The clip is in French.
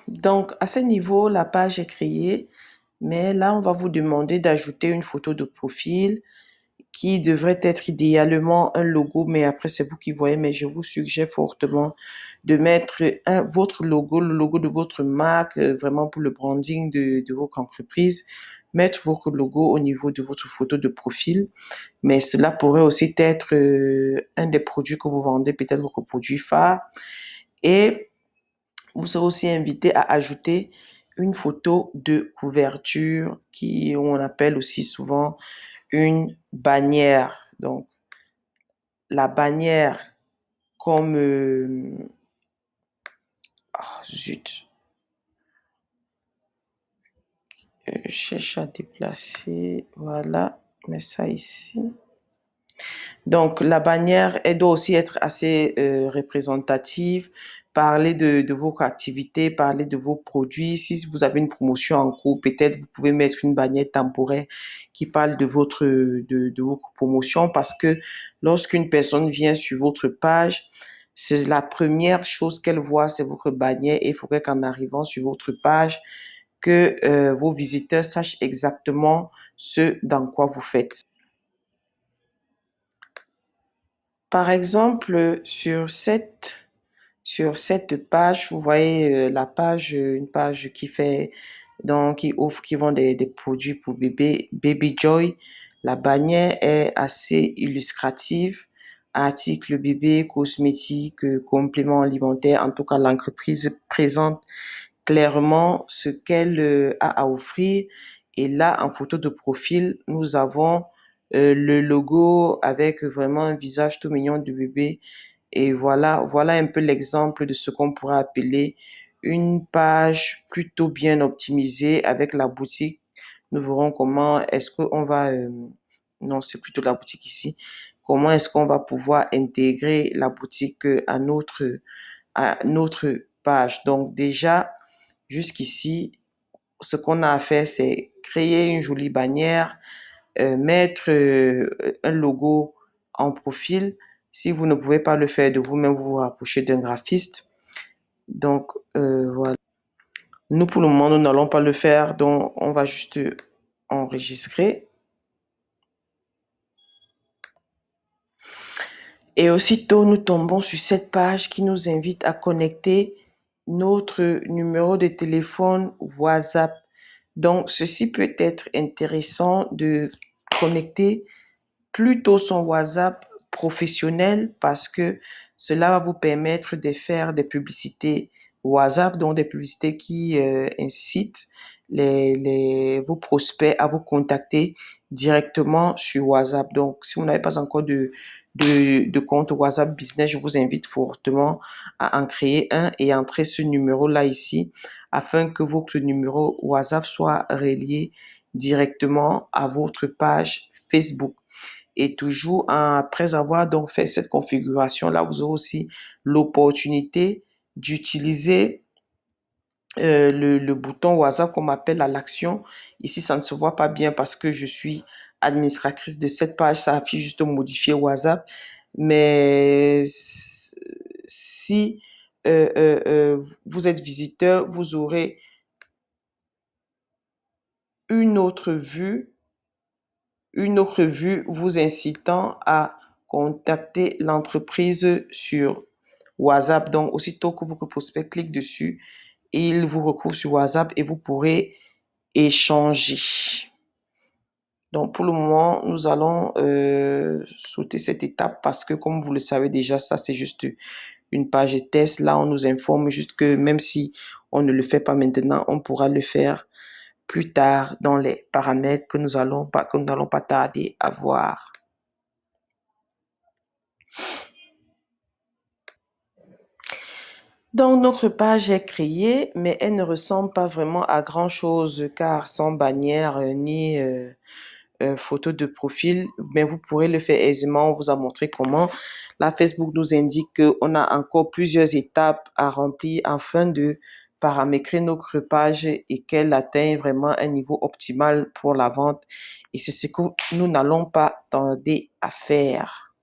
Donc, à ce niveau, la page est créée, mais là, on va vous demander d'ajouter une photo de profil qui devrait être idéalement un logo, mais après, c'est vous qui voyez, mais je vous suggère fortement de mettre votre logo, le logo de votre marque, vraiment pour le branding de votre entreprise, mettre votre logo au niveau de votre photo de profil. Mais cela pourrait aussi être un des produits que vous vendez, peut-être votre produit phare. Et vous serez aussi invité à ajouter une photo de couverture qui, on appelle aussi souvent une bannière. Donc, la bannière comme... zut, je cherche à déplacer. Voilà, mets ça ici. Donc, la bannière, elle doit aussi être assez représentative, parler de vos activités, parler de vos produits. Si vous avez une promotion en cours, peut-être vous pouvez mettre une bannière temporaire qui parle de vos promotions parce que lorsqu'une personne vient sur votre page, c'est la première chose qu'elle voit, c'est votre bannière et il faudrait qu'en arrivant sur votre page, que vos visiteurs sachent exactement ce dans quoi vous faites. Par exemple, sur cette page, vous voyez la page, une page qui fait, donc qui offre, qui vend des produits pour bébé, Baby Joy. La bannière est assez illustrative. Articles bébé, cosmétiques, compléments alimentaires. En tout cas, l'entreprise présente clairement ce qu'elle a à offrir. Et là, en photo de profil, nous avons le logo avec vraiment un visage tout mignon du bébé. Et voilà un peu l'exemple de ce qu'on pourrait appeler une page plutôt bien optimisée avec la boutique. Nous verrons comment est-ce qu'on va... non, c'est plutôt la boutique ici. Comment est-ce qu'on va pouvoir intégrer la boutique à notre page. Donc déjà, jusqu'ici, ce qu'on a à faire, c'est créer une jolie bannière, mettre un logo en profil. Si vous ne pouvez pas le faire de vous-même, vous vous rapprochez d'un graphiste. Donc, voilà. Nous, pour le moment, nous n'allons pas le faire. Donc, on va juste enregistrer. Et aussitôt, nous tombons sur cette page qui nous invite à connecter notre numéro de téléphone WhatsApp. Donc, ceci peut être intéressant de connecter plutôt son WhatsApp professionnel parce que cela va vous permettre de faire des publicités WhatsApp, donc des publicités qui incitent vos prospects à vous contacter directement sur WhatsApp. Donc, si vous n'avez pas encore de compte WhatsApp Business, je vous invite fortement à en créer un et entrer ce numéro-là ici afin que votre numéro WhatsApp soit relié directement à votre page Facebook. Et toujours après avoir donc fait cette configuration-là, vous aurez aussi l'opportunité d'utiliser le bouton WhatsApp qu'on m'appelle à l'action. Ici, ça ne se voit pas bien parce que je suis administratrice de cette page. Ça affiche juste modifier WhatsApp. Mais si vous êtes visiteur, vous aurez une autre vue vous incitant à contacter l'entreprise sur WhatsApp. Donc, aussitôt que votre prospect clique dessus, il vous retrouve sur WhatsApp et vous pourrez échanger. Donc, pour le moment, nous allons sauter cette étape parce que, comme vous le savez déjà, ça, c'est juste une page de test. Là, on nous informe juste que même si on ne le fait pas maintenant, on pourra le faire plus tard dans les paramètres que nous n'allons pas tarder à voir. Donc, notre page est créée, mais elle ne ressemble pas vraiment à grand-chose car sans bannière ni photo de profil, mais vous pourrez le faire aisément. On vous a montré comment. La Facebook nous indique qu'on a encore plusieurs étapes à remplir afin de paramétrer notre page et qu'elle atteigne vraiment un niveau optimal pour la vente. Et c'est ce que nous n'allons pas tarder à faire.